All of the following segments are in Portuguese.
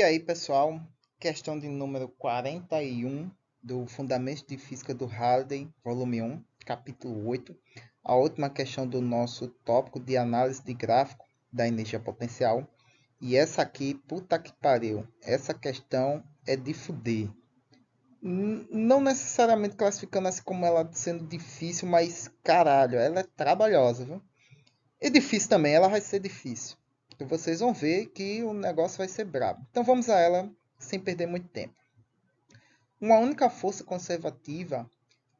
E aí, pessoal, questão de número 41 do Fundamentos de Física do Halliday, volume 1, capítulo 8, a última questão do nosso tópico de análise de gráfico da energia potencial. E essa aqui, puta que pariu, essa questão é de fuder. Não necessariamente classificando assim como ela sendo difícil, mas caralho, ela é trabalhosa, viu? E difícil também, ela vai ser difícil. E vocês vão ver que o negócio vai ser brabo. Então vamos a ela sem perder muito tempo. Uma única força conservativa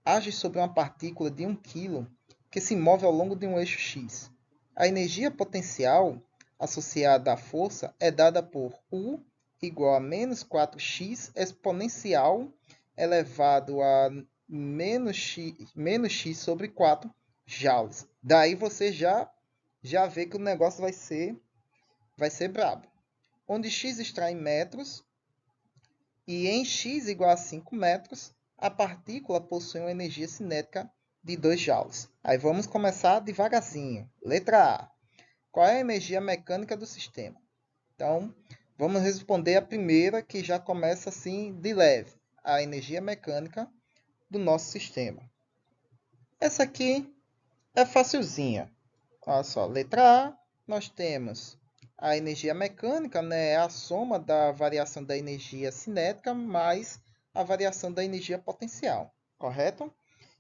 age sobre uma partícula de 1 kg que se move ao longo de um eixo x. A energia potencial associada à força é dada por U igual a menos 4x exponencial elevado a menos x sobre 4 joules. Daí você já vê que o negócio vai ser brabo. Onde x está em metros e em x igual a 5 metros, a partícula possui uma energia cinética de 2 joules. Aí vamos começar devagarzinho. Letra A. Qual é a energia mecânica do sistema? Então, vamos responder a primeira, que já começa assim de leve. A energia mecânica do nosso sistema. Essa aqui é facilzinha. Olha só, letra A, nós temos a energia mecânica, né, é a soma da variação da energia cinética mais a variação da energia potencial, correto?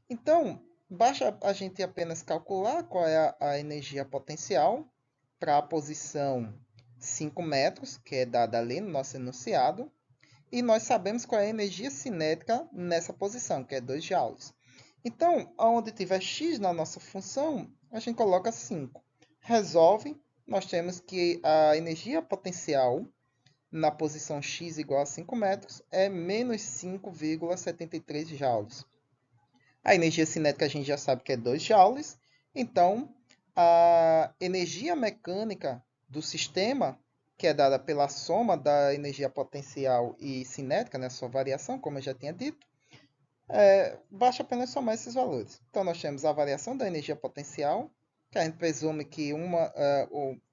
Então, basta a gente apenas calcular qual é a energia potencial para a posição 5 metros, que é dada ali no nosso enunciado, e nós sabemos qual é a energia cinética nessa posição, que é 2 joules. Então, onde tiver x na nossa função, a gente coloca 5. Resolve, nós temos que a energia potencial na posição x igual a 5 metros é menos 5,73 joules. A energia cinética a gente já sabe que é 2 joules, então a energia mecânica do sistema, que é dada pela soma da energia potencial e cinética, né, sua variação, como eu já tinha dito, basta apenas somar esses valores. Então, nós temos a variação da energia potencial, que a gente presume que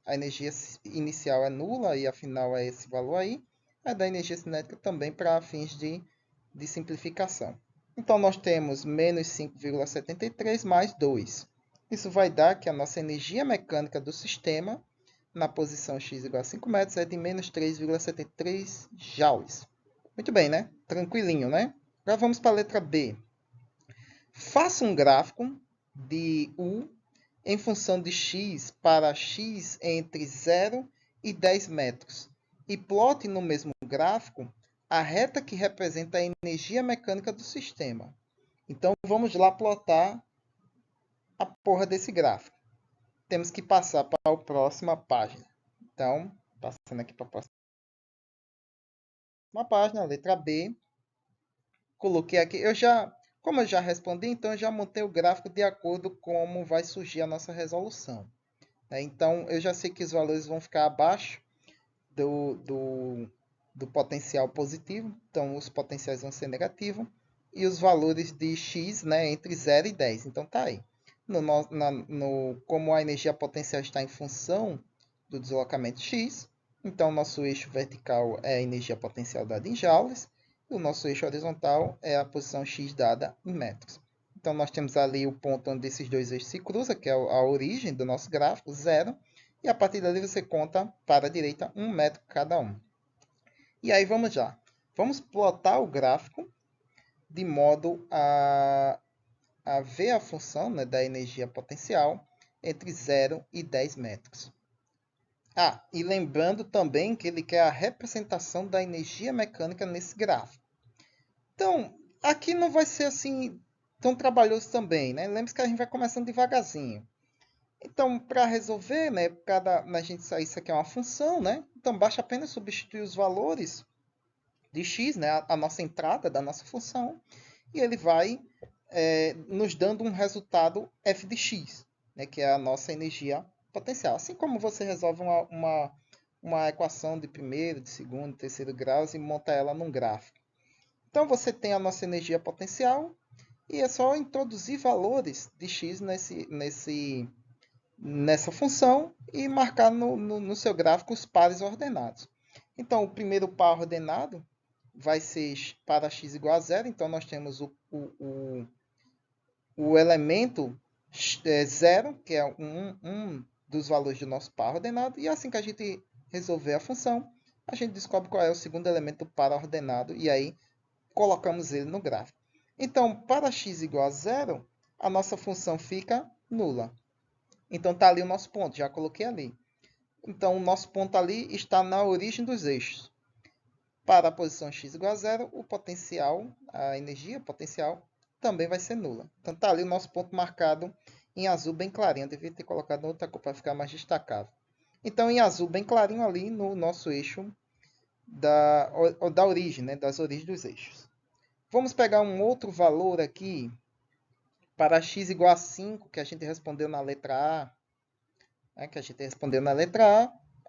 a energia inicial é nula e a final é esse valor aí. A da energia cinética também para fins de simplificação. Então, nós temos menos 5,73 mais 2. Isso vai dar que a nossa energia mecânica do sistema, na posição x igual a 5 metros, é de menos 3,73 joules. Muito bem, né? Tranquilinho, né? Agora vamos para a letra B. Faça um gráfico de U em função de x para x entre 0 e 10 metros e plote no mesmo gráfico a reta que representa a energia mecânica do sistema. Então vamos lá plotar a porra desse gráfico. Temos que passar para a próxima página. Então, passando aqui para a próxima página, letra B. Coloquei aqui, como eu já respondi, então eu já montei o gráfico de acordo com como vai surgir a nossa resolução. Então, eu já sei que os valores vão ficar abaixo do potencial positivo, então os potenciais vão ser negativos, e os valores de x, né, entre 0 e 10. Então, tá aí. Como a energia potencial está em função do deslocamento x, então nosso eixo vertical é a energia potencial dada em joules, e o nosso eixo horizontal é a posição x dada em metros. Então, nós temos ali o ponto onde esses dois eixos se cruzam, que é a origem do nosso gráfico, 0. E a partir dali você conta para a direita 1 metro cada um. E aí vamos lá. Vamos plotar o gráfico de modo a ver a função, né, da energia potencial entre 0 e 10 metros. E lembrando também que ele quer a representação da energia mecânica nesse gráfico. Então, aqui não vai ser assim tão trabalhoso também, né? Lembre-se que a gente vai começando devagarzinho. Então, para resolver, né, a gente sair, isso aqui é uma função, né? Então, basta apenas substituir os valores de x, né, a nossa entrada da nossa função, e ele vai nos dando um resultado f de x, né, que é a nossa energia potencial. Assim como você resolve uma equação de primeiro, de segundo, terceiro graus e monta ela num gráfico. Então, você tem a nossa energia potencial e é só introduzir valores de x nessa função e marcar no seu gráfico os pares ordenados. Então, o primeiro par ordenado vai ser para x igual a zero. Então, nós temos o elemento 0, que é um dos valores do nosso par ordenado. E assim que a gente resolver a função, a gente descobre qual é o segundo elemento do par ordenado. E aí, colocamos ele no gráfico. Então, para x igual a zero, a nossa função fica nula. Então, está ali o nosso ponto, já coloquei ali. Então, o nosso ponto ali está na origem dos eixos. Para a posição x igual a zero, o potencial, a energia potencial, também vai ser nula. Então, está ali o nosso ponto marcado em azul bem clarinho. Eu devia ter colocado outra cor para ficar mais destacado. Então, em azul bem clarinho ali no nosso eixo da origem, né? Das origens dos eixos. Vamos pegar um outro valor aqui para x igual a 5, que a gente respondeu na letra A.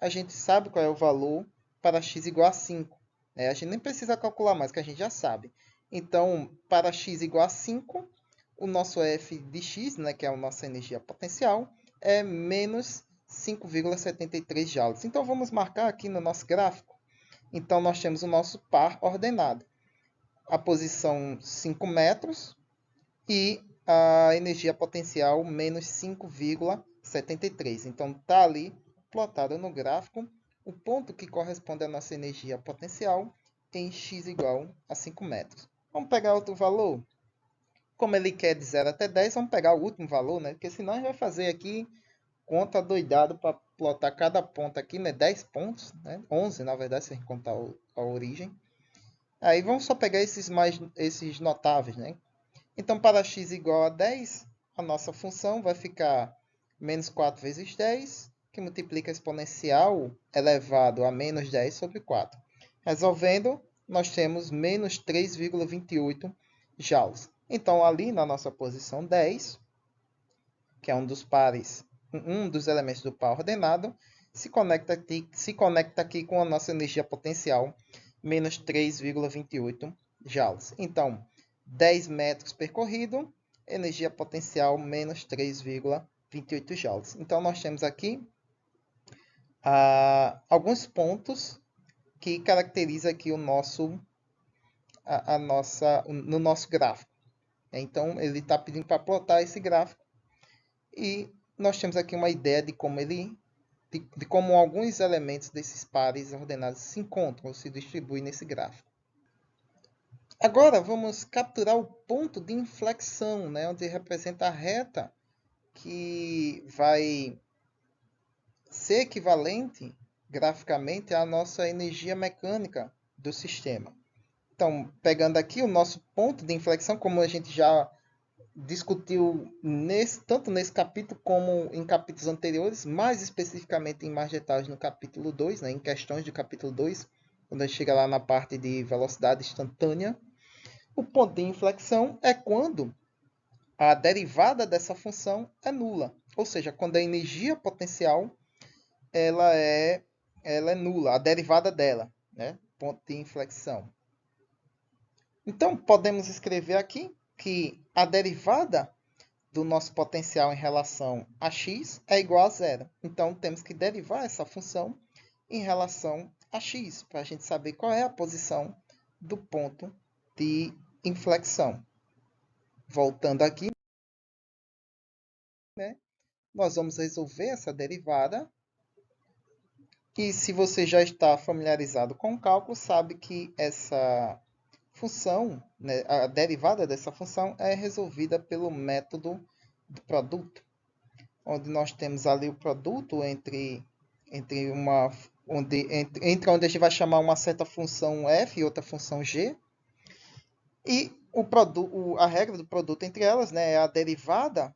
A gente sabe qual é o valor para x igual a 5. A gente nem precisa calcular mais, que a gente já sabe. Então, para x igual a 5, o nosso F de x, né, que é a nossa energia potencial, é menos 5,73 joules. Então, vamos marcar aqui no nosso gráfico. Então, nós temos o nosso par ordenado. A posição 5 metros e a energia potencial menos 5,73. Então, está ali plotado no gráfico o ponto que corresponde à nossa energia potencial em x igual a 5 metros. Vamos pegar outro valor. Como ele quer de 0 até 10, vamos pegar o último valor, né? Porque senão a gente vai fazer aqui conta doidado para plotar cada ponto aqui, né? 10 pontos, né? 11, na verdade, se a gente contar a origem. Aí vamos só pegar esses notáveis, né? Então, para x igual a 10, a nossa função vai ficar menos 4 vezes 10, que multiplica a exponencial elevado a menos 10 sobre 4. Resolvendo, nós temos menos 3,28 joules. Então, ali na nossa posição 10, que é um dos elementos do par ordenado, se conecta aqui com a nossa energia potencial, menos 3,28 joules. Então, 10 metros percorrido, energia potencial menos 3,28 joules. Então, nós temos aqui alguns pontos que caracterizam aqui no nosso gráfico. Então, ele está pedindo para plotar esse gráfico e nós temos aqui uma ideia de como alguns elementos desses pares ordenados se encontram ou se distribuem nesse gráfico. Agora vamos capturar o ponto de inflexão, né, onde representa a reta que vai ser equivalente graficamente à nossa energia mecânica do sistema. Então, pegando aqui o nosso ponto de inflexão, como a gente já discutiu tanto nesse capítulo como em capítulos anteriores, mais especificamente em mais detalhes no capítulo 2, né, em questões do capítulo 2, quando a gente chega lá na parte de velocidade instantânea. O ponto de inflexão é quando a derivada dessa função é nula, ou seja, quando a energia potencial ela é nula, a derivada dela, né? Ponto de inflexão. Então, podemos escrever aqui que a derivada do nosso potencial em relação a x é igual a zero. Então, temos que derivar essa função em relação a x, para a gente saber qual é a posição do ponto de inflexão. Voltando aqui, né, nós vamos resolver essa derivada. E se você já está familiarizado com o cálculo, sabe que essa função, né, a derivada dessa função é resolvida pelo método do produto, onde nós temos ali o produto entre onde a gente vai chamar uma certa função f e outra função g, e a regra do produto entre elas, né, é a derivada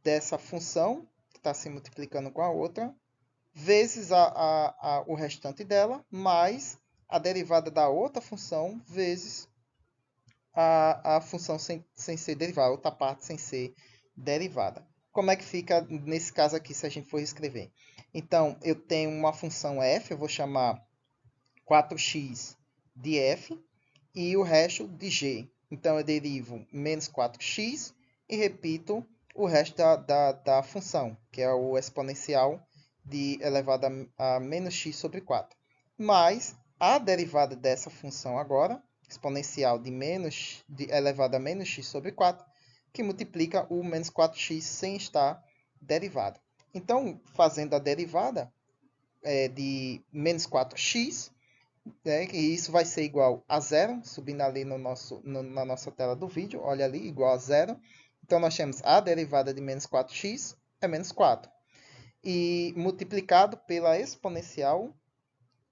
dessa função, que está se multiplicando com a outra, vezes o restante dela, mais a derivada da outra função, vezes a função sem ser derivada, a outra parte sem ser derivada. Como é que fica nesse caso aqui, se a gente for escrever? Então, eu tenho uma função f, eu vou chamar 4x de f, e o resto de g. Então, eu derivo menos 4x e repito o resto da função, que é o exponencial de elevado a menos x sobre 4. Mais a derivada dessa função agora, exponencial elevado a menos x sobre 4, que multiplica o menos 4x sem estar derivado. Então, fazendo a derivada de menos 4x, e isso vai ser igual a zero, subindo ali na nossa tela do vídeo, olha ali, igual a zero. Então, nós temos a derivada de menos 4x é menos 4. E multiplicado pela exponencial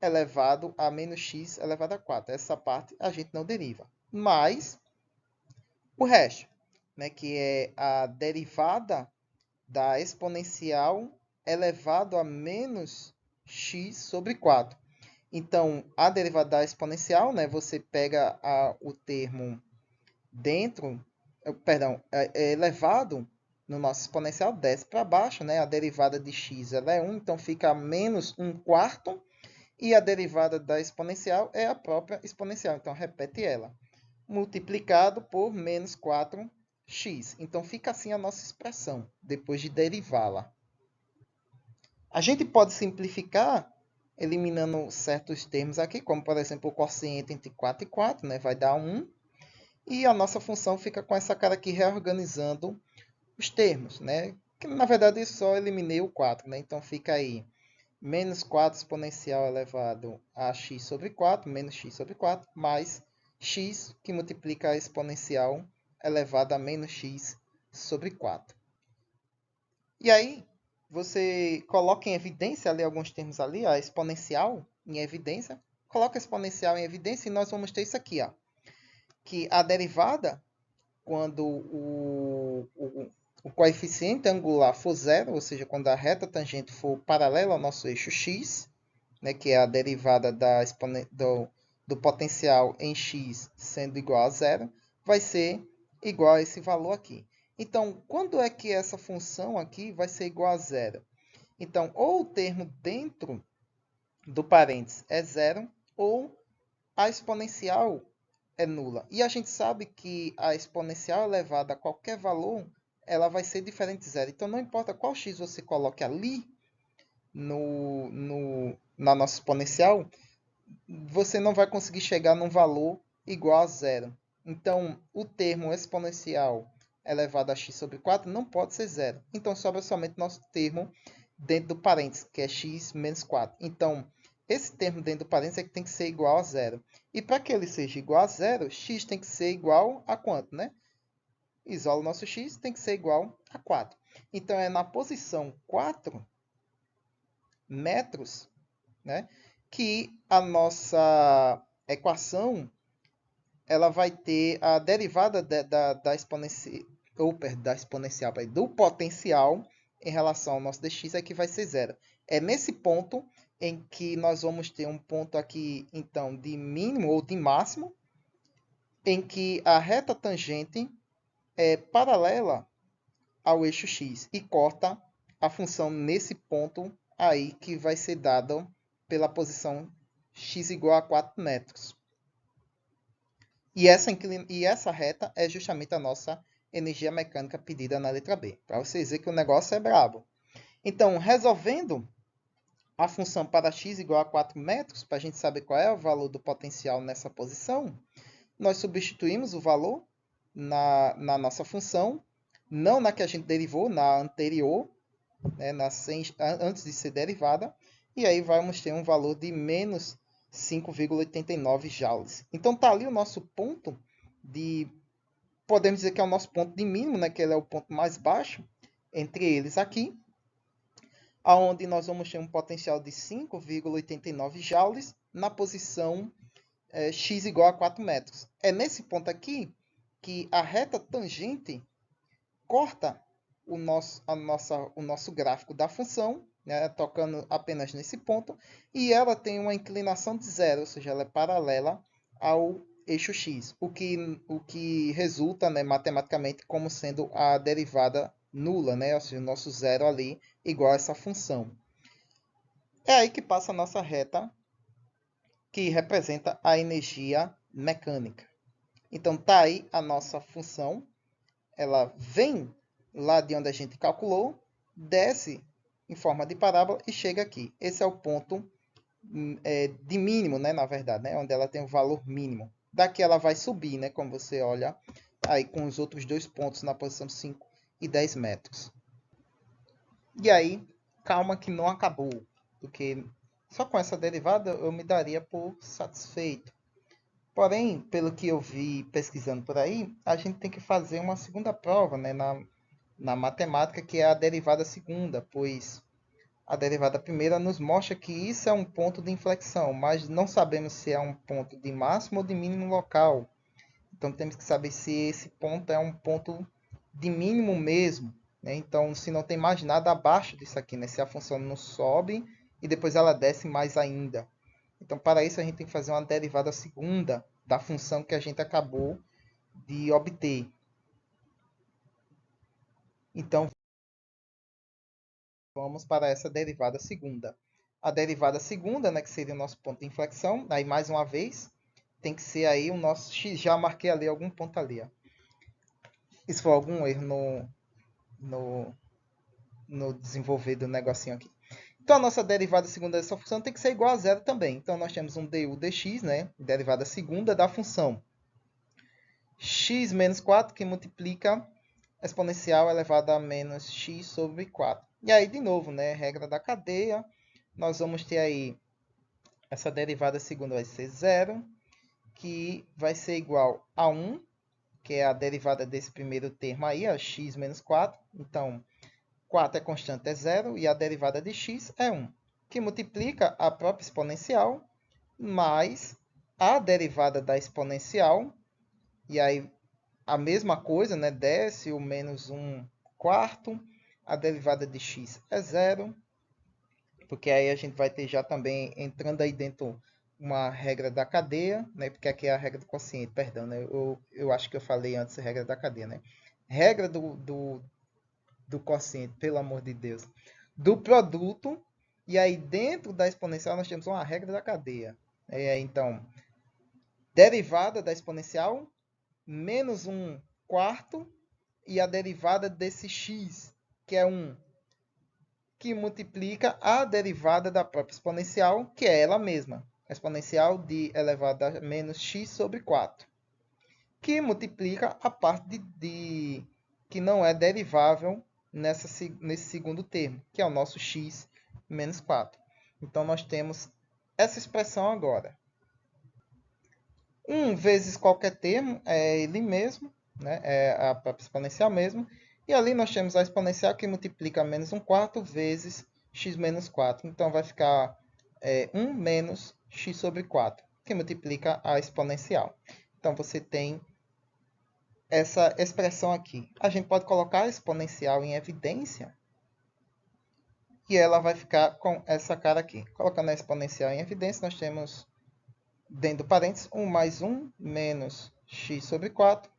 elevado a menos x elevado a 4. Essa parte a gente não deriva. Mas o resto, que é a derivada da exponencial elevado a menos x sobre 4. Então, a derivada da exponencial, você pega o termo dentro, elevado no nosso exponencial, desce para baixo, a derivada de x ela é 1, então fica menos 1 quarto, e a derivada da exponencial é a própria exponencial, então repete ela, multiplicado por menos 4x. Então fica assim a nossa expressão, depois de derivá-la. A gente pode simplificar eliminando certos termos aqui, como por exemplo o quociente entre 4 e 4, vai dar 1. E a nossa função fica com essa cara aqui reorganizando os termos, que na verdade eu só eliminei o 4, então fica aí menos 4 exponencial elevado a x sobre 4, menos x sobre 4, mais x que multiplica a exponencial elevado a menos x sobre 4. E aí, você coloca em evidência ali alguns termos ali, a exponencial em evidência. Coloca a exponencial em evidência e nós vamos ter isso aqui, ó, que a derivada, quando o coeficiente angular for zero, ou seja, quando a reta tangente for paralela ao nosso eixo x, que é a derivada do potencial em x sendo igual a zero, vai ser igual a esse valor aqui. Então, quando é que essa função aqui vai ser igual a zero? Então, ou o termo dentro do parênteses é zero, ou a exponencial é nula. E a gente sabe que a exponencial elevada a qualquer valor, ela vai ser diferente de zero. Então, não importa qual x você coloque ali na nossa exponencial, você não vai conseguir chegar num valor igual a zero. Então, o termo exponencial elevado a x sobre 4 não pode ser zero. Então, sobra somente nosso termo dentro do parênteses, que é x menos 4. Então, esse termo dentro do parênteses é que tem que ser igual a zero. E para que ele seja igual a zero, x tem que ser igual a quanto, Isola o nosso x, tem que ser igual a 4. Então, é na posição 4 metros, que a nossa equação ela vai ter a derivada da exponencial do potencial em relação ao nosso dx, que vai ser zero. É nesse ponto em que nós vamos ter um ponto aqui, então, de mínimo ou de máximo, em que a reta tangente é paralela ao eixo x e corta a função nesse ponto aí que vai ser dado pela posição x igual a 4 metros. E essa reta é justamente a nossa energia mecânica pedida na letra B, para vocês verem que o negócio é brabo. Então, resolvendo a função para x igual a 4 metros, para a gente saber qual é o valor do potencial nessa posição, nós substituímos o valor na nossa função, não na que a gente derivou, na anterior, antes de ser derivada, e aí vamos ter um valor de menos 5,89 joules. Então, está ali o nosso ponto podemos dizer que é o nosso ponto de mínimo, que ele é o ponto mais baixo entre eles aqui, onde nós vamos ter um potencial de 5,89 joules na posição x igual a 4 metros. É nesse ponto aqui que a reta tangente corta o nosso gráfico da função, tocando apenas nesse ponto, e ela tem uma inclinação de zero, ou seja, ela é paralela ao eixo x, o que resulta matematicamente como sendo a derivada nula, ou seja, o nosso zero ali igual a essa função. É aí que passa a nossa reta, que representa a energia mecânica. Então, tá aí a nossa função, ela vem lá de onde a gente calculou, desce em forma de parábola e chega aqui. Esse é o ponto de mínimo, né, na verdade, né, onde ela tem o valor mínimo. Daqui ela vai subir, né, como você olha aí com os outros dois pontos na posição 5 e 10 metros. E aí, calma que não acabou, porque só com essa derivada eu me daria por satisfeito. Porém, pelo que eu vi pesquisando por aí, a gente tem que fazer uma segunda prova, né, na matemática, que é a derivada segunda, pois a derivada primeira nos mostra que isso é um ponto de inflexão, mas não sabemos se é um ponto de máximo ou de mínimo local. Então temos que saber se esse ponto é um ponto de mínimo mesmo, né? Então, se não tem mais nada abaixo disso aqui, né? Se a função não sobe e depois ela desce mais ainda. Então, para isso, a gente tem que fazer uma derivada segunda da função que a gente acabou de obter. Então, vamos para essa derivada segunda. A derivada segunda, né, que seria o nosso ponto de inflexão, aí mais uma vez, tem que ser aí o nosso x. Já marquei ali algum ponto ali. Ó. Isso foi algum erro no, no desenvolver do negocinho aqui. Então, a nossa derivada segunda dessa função tem que ser igual a zero também. Então, nós temos um du dx, né, derivada segunda da função x menos 4, que multiplica exponencial elevado a menos x sobre 4. E aí, de novo, né, regra da cadeia, nós vamos ter aí essa derivada segunda vai ser zero, que vai ser igual a 1, que é a derivada desse primeiro termo aí, a x menos 4. Então, 4 é constante, é zero, e a derivada de x é 1, que multiplica a própria exponencial mais a derivada da exponencial, e aí a mesma coisa, né? Desce o menos 1 quarto, a derivada de x é zero, porque aí a gente vai ter já também entrando aí dentro uma regra da cadeia, né? Porque aqui é a regra do quociente, perdão, né? Eu acho que eu falei antes a regra da cadeia, né? Regra do quociente, pelo amor de Deus, do produto, e aí dentro da exponencial nós temos uma regra da cadeia. Então, derivada da exponencial menos 1 quarto e a derivada desse x, que é 1, que multiplica a derivada da própria exponencial, que é ela mesma, a exponencial de elevado a menos x sobre 4, que multiplica a parte que não é derivável nesse segundo termo, que é o nosso x menos 4. Então, nós temos essa expressão agora. 1 vezes qualquer termo é ele mesmo, né? É a própria exponencial mesmo. E ali nós temos a exponencial que multiplica menos 1 quarto vezes x menos 4. Então, vai ficar 1 menos x sobre 4, que multiplica a exponencial. Então, você tem essa expressão aqui. A gente pode colocar a exponencial em evidência e ela vai ficar com essa cara aqui. Colocando a exponencial em evidência, nós temos, dentro do parênteses, 1 mais 1 menos x sobre 4,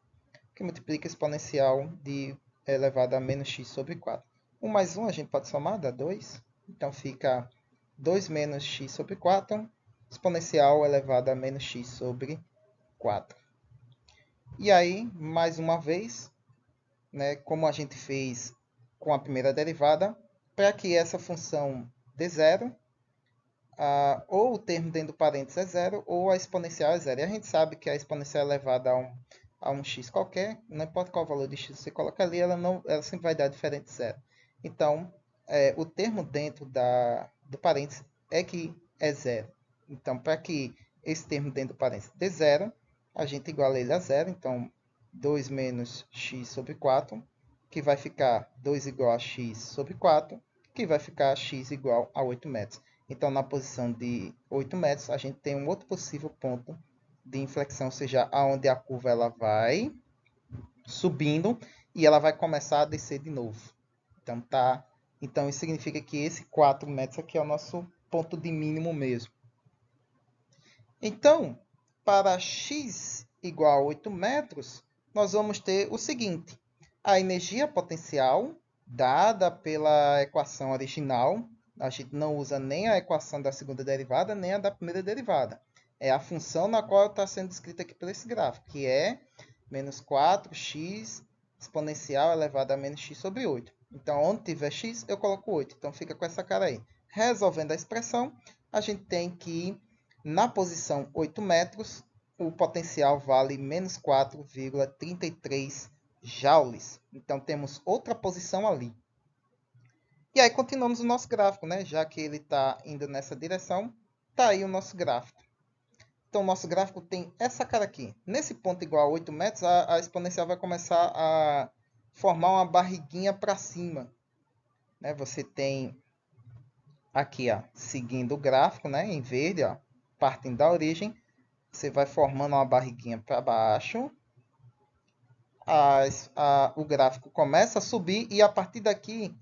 que multiplica a exponencial de elevado a menos x sobre 4. 1 mais 1 a gente pode somar, dá 2. Então, fica 2 menos x sobre 4, exponencial elevado a menos x sobre 4. E aí, mais uma vez, né, como a gente fez com a primeira derivada, para que essa função dê zero, ou o termo dentro do parênteses é zero, ou a exponencial é zero. E a gente sabe que a exponencial elevada a um x qualquer, não importa qual valor de x você coloca ali, ela sempre vai dar diferente de zero. Então, o termo dentro do parênteses é que é zero. Então, para que esse termo dentro do parênteses dê zero, a gente iguala ele a zero. Então, 2 menos x sobre 4, que vai ficar 2 igual a x sobre 4, que vai ficar x igual a 8 metros. Então, na posição de 8 metros, a gente tem um outro possível ponto de inflexão, ou seja, aonde a curva ela vai subindo e ela vai começar a descer de novo. Então, isso significa que esse 4 metros aqui é o nosso ponto de mínimo mesmo. Então, para x igual a 8 metros, nós vamos ter o seguinte. A energia potencial, dada pela equação original, a gente não usa nem a equação da segunda derivada, nem a da primeira derivada. É a função na qual está sendo descrita aqui por esse gráfico, que é menos 4x exponencial elevado a menos x sobre 8. Então, onde tiver x, eu coloco 8. Então, fica com essa cara aí. Resolvendo a expressão, a gente tem que, na posição 8 metros, o potencial vale menos 4,33 joules. Então, temos outra posição ali. E aí, continuamos o nosso gráfico, né? Já que ele está indo nessa direção, está aí o nosso gráfico. Então, o nosso gráfico tem essa cara aqui. Nesse ponto igual a 8 metros, a exponencial vai começar a formar uma barriguinha para cima. Né? Você tem aqui, ó, seguindo o gráfico, né, em verde, ó, partindo da origem, você vai formando uma barriguinha para baixo. O gráfico começa a subir e a partir daqui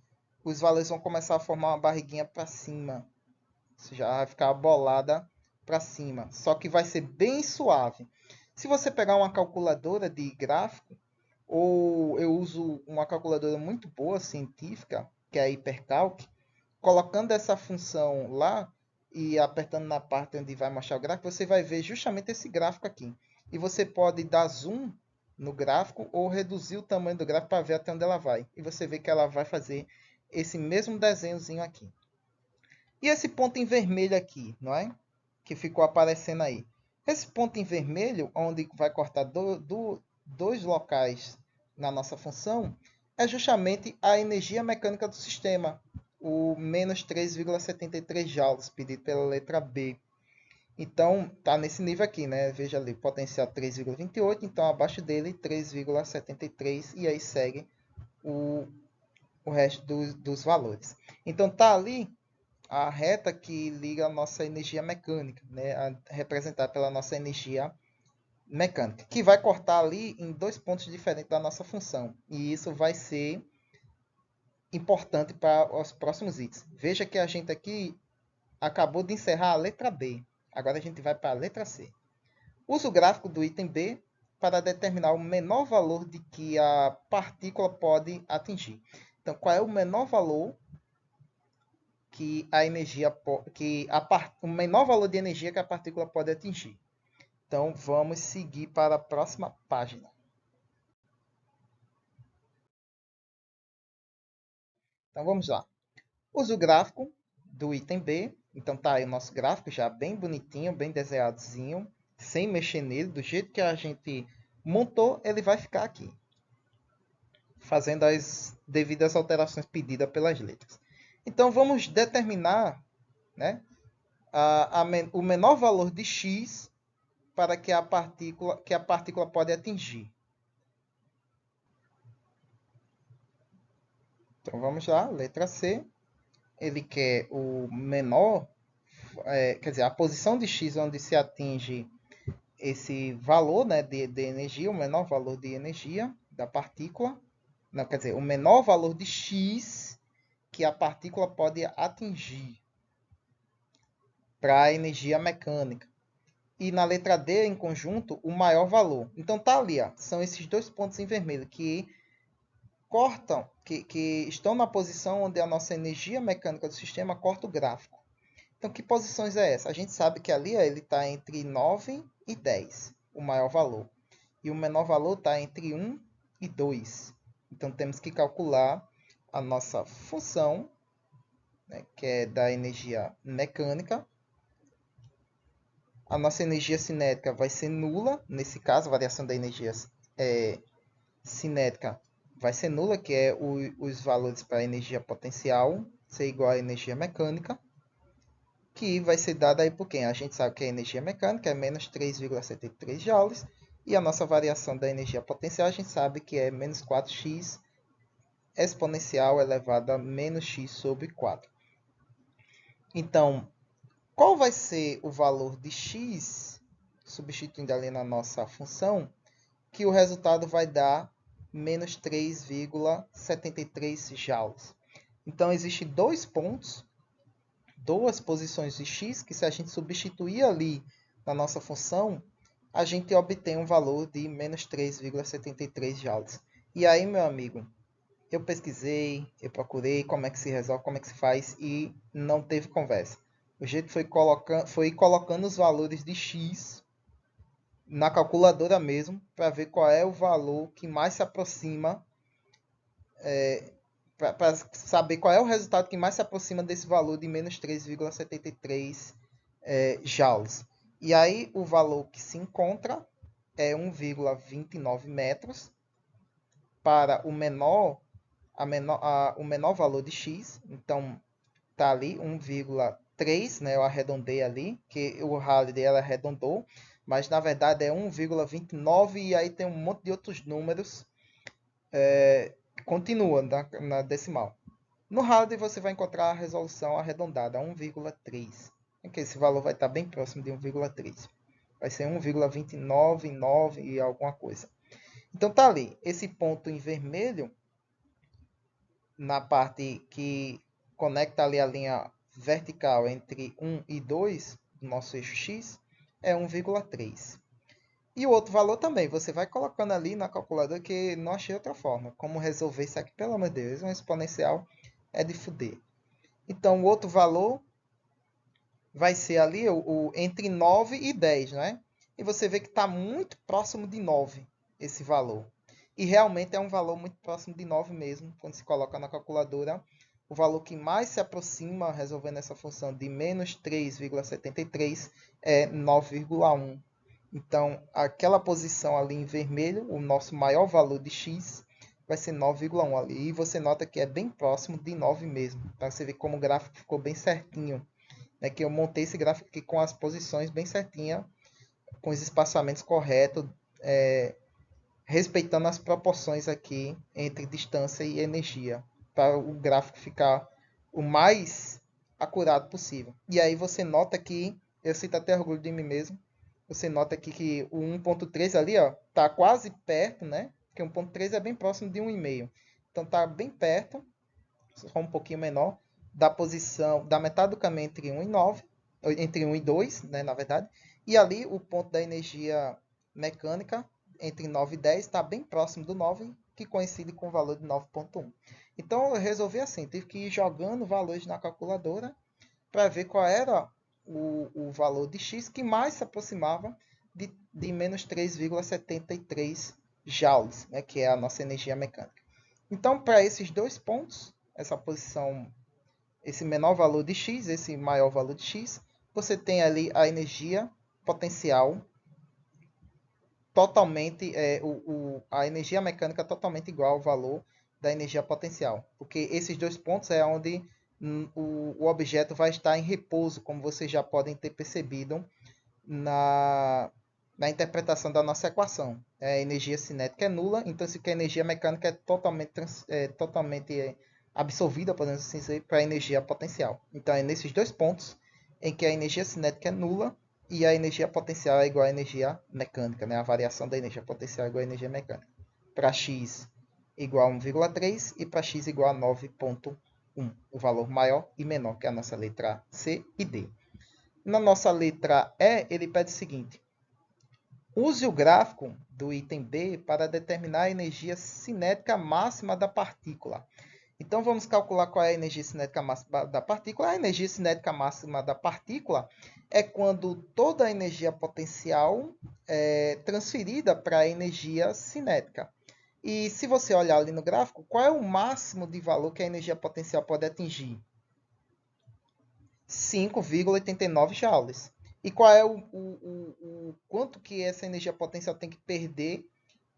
os valores vão começar a formar uma barriguinha para cima. Você já vai ficar bolada para cima, só que vai ser bem suave. Se você pegar uma calculadora de gráfico, ou eu uso uma calculadora muito boa, científica, que é a Hypercalc, colocando essa função lá e apertando na parte onde vai mostrar o gráfico, você vai ver justamente esse gráfico aqui. E você pode dar zoom no gráfico ou reduzir o tamanho do gráfico para ver até onde ela vai. E você vê que ela vai fazer esse mesmo desenhozinho aqui. E esse ponto em vermelho aqui, não é? Que ficou aparecendo aí. Esse ponto em vermelho, onde vai cortar dois locais na nossa função, é justamente a energia mecânica do sistema, o menos 3,73 joules, pedido pela letra B. Então, está nesse nível aqui, né? Veja ali, potencial 3,28, então abaixo dele 3,73, e aí segue o resto dos valores. Então, está ali a reta que liga a nossa energia mecânica, né? Representada pela nossa energia mecânica, que vai cortar ali em dois pontos diferentes da nossa função. E isso vai ser importante para os próximos itens. Veja que a gente aqui acabou de encerrar a letra B. Agora a gente vai para a letra C. Usa o gráfico do item B para determinar o menor valor de que a partícula pode atingir. Então, qual é o menor valor que a energia o menor valor de energia que a partícula pode atingir? Então, vamos seguir para a próxima página. Então, vamos lá. Usa o gráfico do item B. Então, tá aí o nosso gráfico já bem bonitinho, bem desenhadozinho, sem mexer nele. Do jeito que a gente montou, ele vai ficar aqui, fazendo as devidas alterações pedidas pelas letras. Então, vamos determinar, né, o menor valor de x para que a partícula pode atingir. Então, vamos lá, letra C. Ele quer o menor, quer dizer, a posição de x onde se atinge esse valor, né, de energia, o menor valor de energia da partícula. Não, quer dizer, o menor valor de x que a partícula pode atingir para a energia mecânica. E na letra D, em conjunto, o maior valor. Então tá ali, ó, são esses dois pontos em vermelho que cortam, que estão na posição onde a nossa energia mecânica do sistema corta o gráfico. Então, que posições é essa? A gente sabe que ali ó, ele está entre 9 e 10, o maior valor. E o menor valor está entre 1 e 2. Então, temos que calcular a nossa função, né, que é da energia mecânica. A nossa energia cinética vai ser nula, nesse caso, a variação da energia cinética vai ser nula, que é os valores para a energia potencial ser igual à energia mecânica, que vai ser dada aí por quem? A gente sabe que a energia mecânica é menos 3,73 joules, e a nossa variação da energia potencial a gente sabe que é menos 4x exponencial elevado a menos x sobre 4. Então, qual vai ser o valor de x, substituindo ali na nossa função, que o resultado vai dar menos 3,73 joules? Então, existem dois pontos, duas posições de x, que se a gente substituir ali na nossa função, a gente obtém um valor de menos 3,73 joules. E aí, meu amigo, eu pesquisei, eu procurei como é que se resolve, como é que se faz, e não teve conversa. O jeito foi colocando os valores de x na calculadora mesmo, para ver qual é o valor que mais se aproxima para saber qual é o resultado que mais se aproxima desse valor de menos 3,73 joules. E aí o valor que se encontra é 1,29 metros para o menor valor de x. Então tá ali 1,3, né? Eu arredondei ali, que o Halliday ela arredondou, mas na verdade é 1,29 e aí tem um monte de outros números continua na decimal. No Halliday você vai encontrar a resolução arredondada, 1,3. Que esse valor vai estar bem próximo de 1,3. Vai ser 1,299 e alguma coisa. Então tá ali, esse ponto em vermelho, na parte que conecta ali a linha vertical entre 1 e 2 do nosso eixo x, é 1,3. E o outro valor também, você vai colocando ali na calculadora, que não achei outra forma. Como resolver isso aqui, pelo amor de Deus, um exponencial é de fuder. Então, o outro valor vai ser ali entre 9 e 10, né? E você vê que está muito próximo de 9 esse valor. E realmente é um valor muito próximo de 9 mesmo, quando se coloca na calculadora. O valor que mais se aproxima, resolvendo essa função de menos 3,73, é 9,1. Então, aquela posição ali em vermelho, o nosso maior valor de x, vai ser 9,1 ali. E você nota que é bem próximo de 9 mesmo. Para você ver como o gráfico ficou bem certinho. É que eu montei esse gráfico aqui com as posições bem certinhas, com os espaçamentos corretos, respeitando as proporções aqui entre distância e energia, para o gráfico ficar o mais acurado possível. E aí você nota que, eu sinto até orgulho de mim mesmo, você nota aqui que o 1.3 ali, ó, tá quase perto, né? Porque 1.3 é bem próximo de 1,5. Então tá bem perto, só um pouquinho menor, da posição, da metade do caminho entre 1 e 9, entre 1 e 2, né, na verdade. E ali o ponto da energia mecânica entre 9 e 10 está bem próximo do 9, que coincide com o valor de 9,1. Então eu resolvi assim, tive que ir jogando valores na calculadora para ver qual era o valor de x que mais se aproximava de menos 3,73 joules, né, que é a nossa energia mecânica. Então, para esses dois pontos, essa posição, esse menor valor de x, esse maior valor de x, você tem ali a energia potencial totalmente, a energia mecânica totalmente igual ao valor da energia potencial. Porque esses dois pontos é onde o objeto vai estar em repouso, como vocês já podem ter percebido na interpretação da nossa equação. A energia cinética é nula, então se que a energia mecânica é totalmente absorvida, podemos assim dizer, para a energia potencial. Então é nesses dois pontos em que a energia cinética é nula e a energia potencial é igual à energia mecânica, né? A variação da energia potencial é igual à energia mecânica. Para x igual a 1,3 e para x igual a 9,1. O valor maior e menor, que é a nossa letra C e D. Na nossa letra E, ele pede o seguinte: use o gráfico do item B para determinar a energia cinética máxima da partícula. Então, vamos calcular qual é a energia cinética máxima da partícula. A energia cinética máxima da partícula é quando toda a energia potencial é transferida para a energia cinética. E se você olhar ali no gráfico, qual é o máximo de valor que a energia potencial pode atingir? 5,89 joules. E qual é o quanto que essa energia potencial tem que perder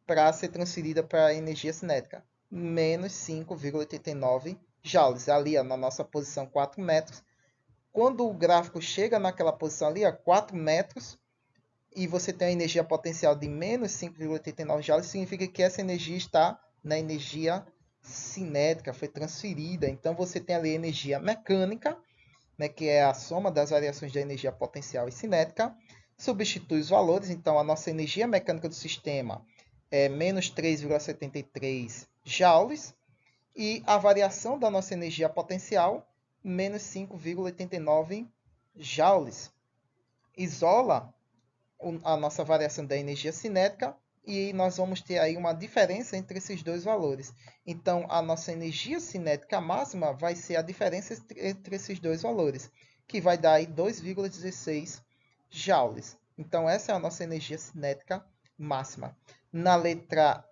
para ser transferida para a energia cinética? Menos 5,89 joules. Ali, ó, na nossa posição 4 metros. Quando o gráfico chega naquela posição ali, ó, 4 metros, e você tem a energia potencial de menos 5,89 joules, significa que essa energia está na energia cinética, foi transferida. Então, você tem ali energia mecânica, né, que é a soma das variações de energia potencial e cinética, substitui os valores, então a nossa energia mecânica do sistema é menos 3,73 joules, e a variação da nossa energia potencial, menos 5,89 joules. Isola a nossa variação da energia cinética e nós vamos ter aí uma diferença entre esses dois valores. Então, a nossa energia cinética máxima vai ser a diferença entre esses dois valores, que vai dar aí 2,16 joules. Então, essa é a nossa energia cinética máxima. Na letra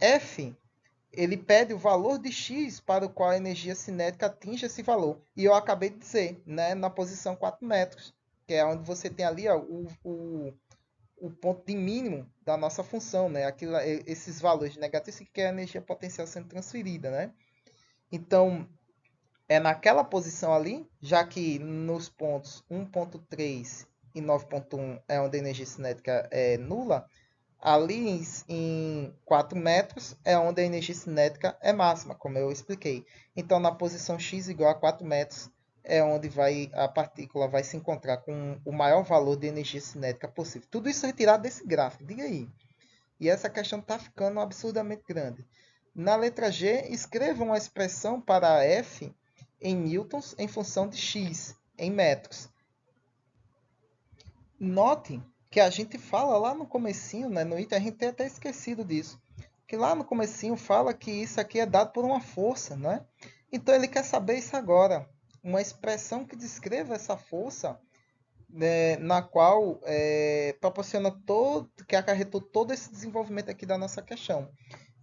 F, ele pede o valor de x para o qual a energia cinética atinge esse valor. E eu acabei de dizer, né, na posição 4 metros, que é onde você tem ali ó, o ponto de mínimo da nossa função, né? Aquilo, esses valores negativos que é a energia potencial sendo transferida, né? Então, é naquela posição ali, já que nos pontos 1.3 e 9.1 é onde a energia cinética é nula, ali em 4 metros é onde a energia cinética é máxima, como eu expliquei. Então, na posição x igual a 4 metros, é onde a partícula vai se encontrar com o maior valor de energia cinética possível. Tudo isso retirado desse gráfico, diga aí. E essa questão está ficando absurdamente grande. Na letra G, escreva uma expressão para F em newtons em função de x em metros. Note que a gente fala lá no comecinho, né, no item, a gente tem até esquecido disso, que lá no comecinho fala que isso aqui é dado por uma força, né? Então ele quer saber isso agora, uma expressão que descreva essa força, né, na qual proporciona todo, que acarretou todo esse desenvolvimento aqui da nossa questão.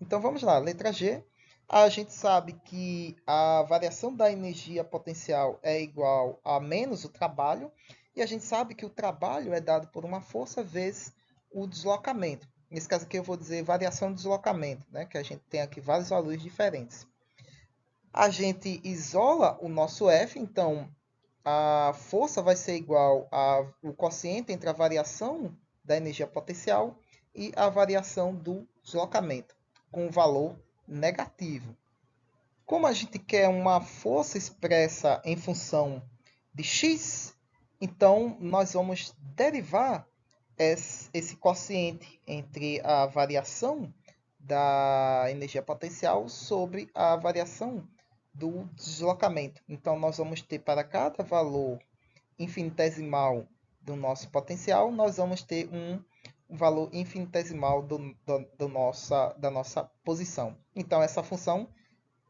Então vamos lá, letra G. A gente sabe que a variação da energia potencial é igual a menos o trabalho, e a gente sabe que o trabalho é dado por uma força vezes o deslocamento. Nesse caso aqui eu vou dizer variação do deslocamento, né? Que a gente tem aqui vários valores diferentes. A gente isola o nosso F, então a força vai ser igual ao quociente entre a variação da energia potencial e a variação do deslocamento, com valor negativo. Como a gente quer uma força expressa em função de x, então nós vamos derivar esse quociente entre a variação da energia potencial sobre a variação do deslocamento. Então, nós vamos ter para cada valor infinitesimal do nosso potencial, nós vamos ter um valor infinitesimal da nossa posição. Então, essa função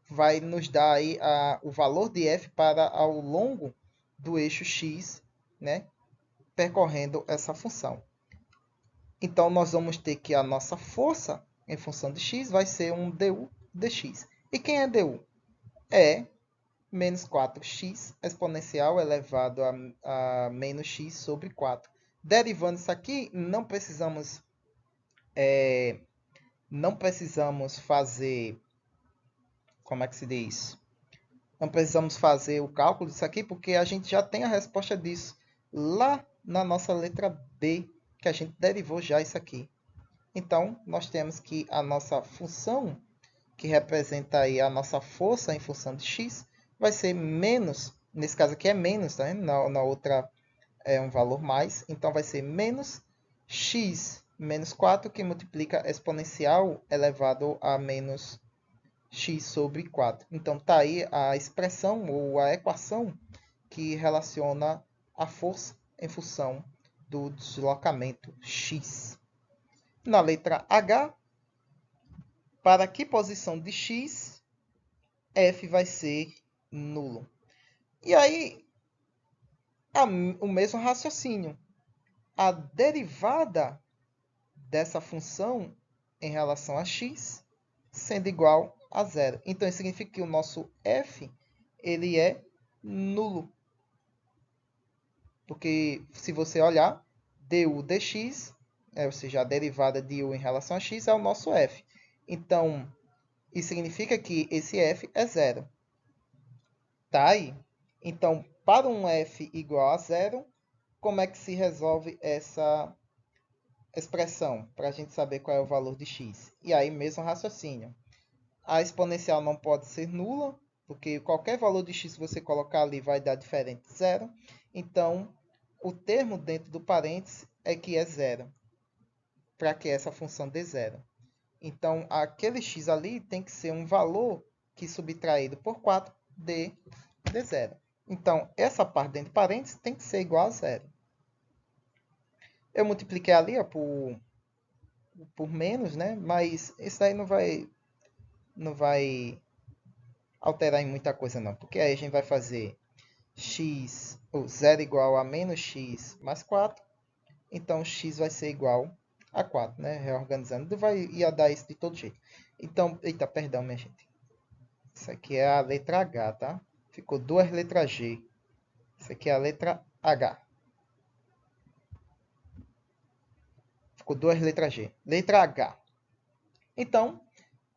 vai nos dar aí o valor de f para ao longo do eixo x, né, percorrendo essa função. Então, nós vamos ter que a nossa força em função de x vai ser um du dx. E quem é du? É menos 4x exponencial elevado a menos x sobre 4. Derivando isso aqui, não precisamos fazer, como é que se diz? Não precisamos fazer o cálculo disso aqui, porque a gente já tem a resposta disso lá na nossa letra B, que a gente derivou já isso aqui. Então, nós temos que a nossa função, que representa aí a nossa força em função de x, vai ser menos, nesse caso aqui é menos, tá vendo? Na outra é um valor mais, então vai ser menos x menos 4, que multiplica exponencial elevado a menos x sobre 4. Então, está aí a expressão ou a equação que relaciona a força em função do deslocamento x. Na letra H, para que posição de x f vai ser nulo? E aí, o mesmo raciocínio. A derivada dessa função em relação a x sendo igual a zero. Então, isso significa que o nosso f ele é nulo. Porque, se você olhar, du dx, ou seja, a derivada de u em relação a x, é o nosso f. Então, isso significa que esse f é zero. Tá aí? Então, para um f igual a zero, como é que se resolve essa expressão? Para a gente saber qual é o valor de x. E aí, mesmo raciocínio. A exponencial não pode ser nula, porque qualquer valor de x que você colocar ali vai dar diferente de zero. Então, o termo dentro do parênteses é que é zero, para que essa função dê zero. Então, aquele x ali tem que ser um valor que subtraído por 4 dê zero. Então, essa parte dentro de parênteses tem que ser igual a zero. Eu multipliquei ali ó, por menos, né? Mas isso aí não vai alterar em muita coisa, não. Porque aí a gente vai fazer ou zero igual a menos x mais 4. Então, x vai ser igual A4, né? Reorganizando, ia dar isso de todo jeito. Então, eita, perdão, minha gente. Isso aqui é a letra H, tá? Ficou duas letras G. Isso aqui é a letra H. Ficou duas letras G. Letra H. Então,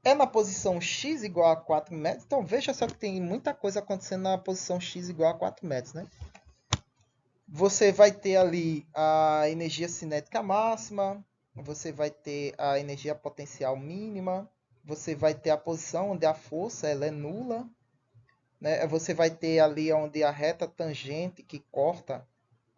é na posição x igual a 4 metros. Então, veja só que tem muita coisa acontecendo na posição x igual a 4 metros, né? Você vai ter ali a energia cinética máxima, você vai ter a energia potencial mínima, você vai ter a posição onde a força ela é nula, né? Você vai ter ali onde a reta tangente que corta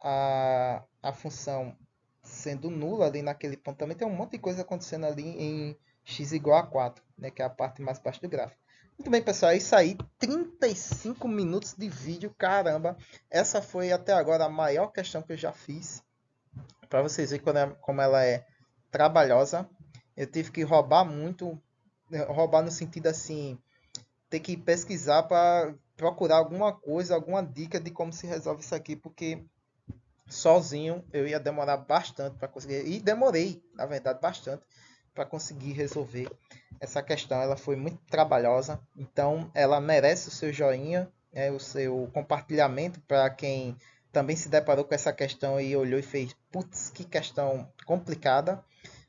a função sendo nula ali naquele ponto. Também tem um monte de coisa acontecendo ali em x igual a 4, né? Que é a parte mais baixa do gráfico. Muito bem, pessoal, é isso aí. 35 minutos de vídeo, caramba. Essa foi até agora a maior questão que eu já fiz. Para vocês verem como ela é trabalhosa. Eu tive que roubar muito. Roubar no sentido assim, ter que pesquisar para procurar alguma coisa, alguma dica de como se resolve isso aqui, porque sozinho eu ia demorar bastante para conseguir. E demorei, na verdade, bastante para conseguir resolver essa questão. Ela foi muito trabalhosa, então ela merece o seu joinha, o seu compartilhamento para quem também se deparou com essa questão e olhou e fez, putz, que questão complicada.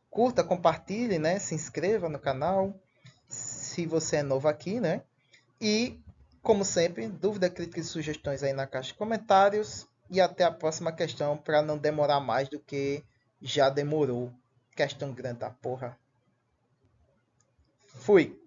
Curta, compartilhe, né? Se inscreva no canal, se você é novo aqui, né? E, como sempre, dúvida, críticas e sugestões aí na caixa de comentários. E até a próxima questão, para não demorar mais do que já demorou. Questão grande da porra. Fui!